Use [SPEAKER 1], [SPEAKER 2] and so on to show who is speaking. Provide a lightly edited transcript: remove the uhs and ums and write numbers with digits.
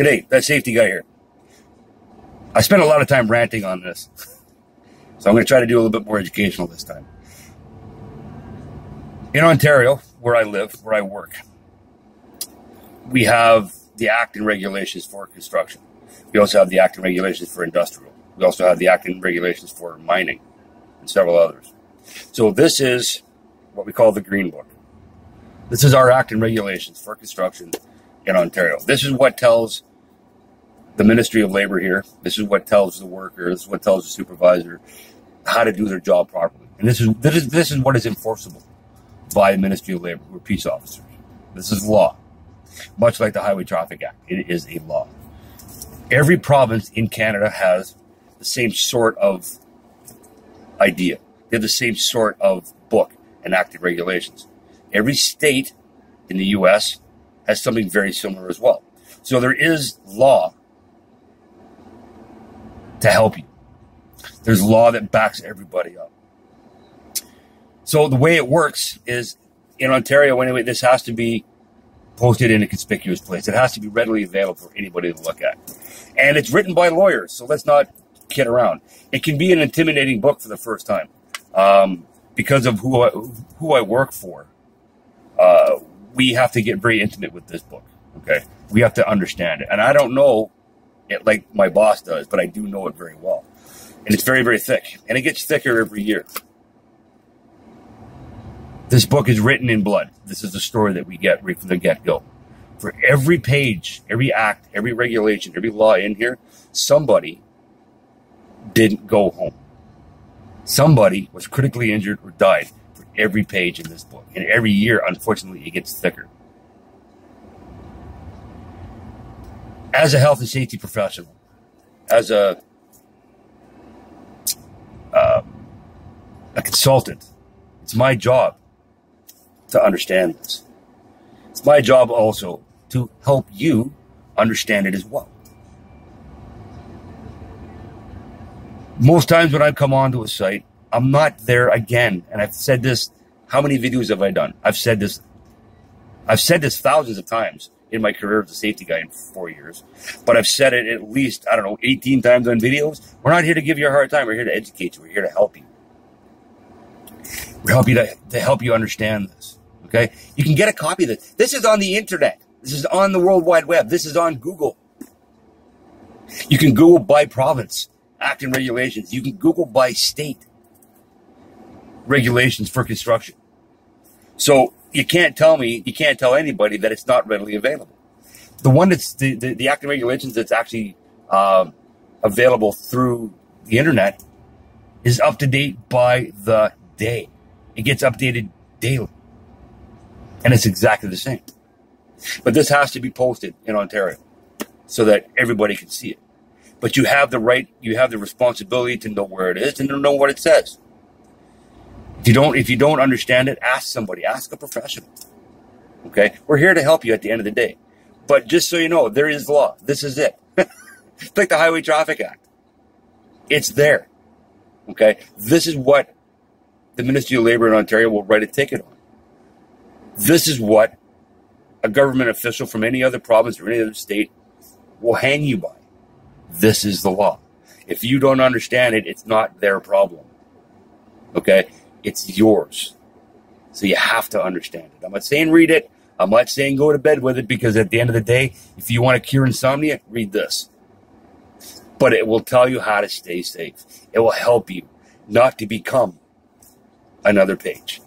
[SPEAKER 1] G'day, that safety guy here. I spent a lot of time ranting on this, so I'm going to try to do a little bit more educational this time. In Ontario, where I live, where I work, we have the Act and regulations for construction. We also have the Act and regulations for industrial. We also have the Act and regulations for mining and several others. So this is what we call the Green Book. This is our Act and regulations for construction in Ontario. This is what tells the Ministry of Labor here. This is what tells the worker. This is what tells the supervisor how to do their job properly. And this is what is enforceable by the Ministry of Labor, who are peace officers. This is law. Much like the Highway Traffic Act, it is a law. Every province in Canada has the same sort of idea. They have the same sort of book and act and regulations. Every state in the U.S. has something very similar as well. So there is law to help you. There's law that backs everybody up. So the way it works is, in Ontario anyway, this has to be posted in a conspicuous place. It has to be readily available for anybody to look at. And it's written by lawyers, so let's not kid around. It can be an intimidating book for the first time. Because of who I work for, we have to get very intimate with this book, okay? We have to understand it. And I don't know it like my boss does, but I do know it very well. And it's very, very thick. And it gets thicker every year. This book is written in blood. This is the story that we get right from the get-go. For every page, every act, every regulation, every law in here, somebody didn't go home. Somebody was critically injured or died for every page in this book. And every year, unfortunately, it gets thicker. As a health and safety professional, as a consultant, it's my job to understand this. It's my job also to help you understand it as well. Most times when I come onto a site, I'm not there again. And I've said this, how many videos have I done? I've said this thousands of times in my career as a safety guy in 4 years. But I've said it at least, 18 times on videos. We're not here to give you a hard time. We're here to educate you. We're here to help you. We're to help you understand this. Okay? You can get a copy of this. This is on the internet. This is on the World Wide Web. This is on Google. You can Google by province, act and regulations. You can Google by state, regulations for construction. So you can't tell anybody that it's not readily available. The one that's the act and regulations that's actually available through the internet is up to date by the day. It gets updated daily. And it's exactly the same. But this has to be posted in Ontario so that everybody can see it. But you have the right, you have the responsibility to know where it is and to know what it says. If you don't understand it, ask somebody, ask a professional. Okay? We're here to help you at the end of the day. But just so you know, there is law. This is it. It's like the Highway Traffic Act. It's there. Okay? This is what the Ministry of Labor in Ontario will write a ticket on. This is what a government official from any other province or any other state will hang you by. This is the law. If you don't understand it, it's not their problem. Okay? It's yours. So you have to understand it. I'm not saying read it. I'm not saying go to bed with it, because at the end of the day, if you want to cure insomnia, read this. But it will tell you how to stay safe. It will help you not to become another page.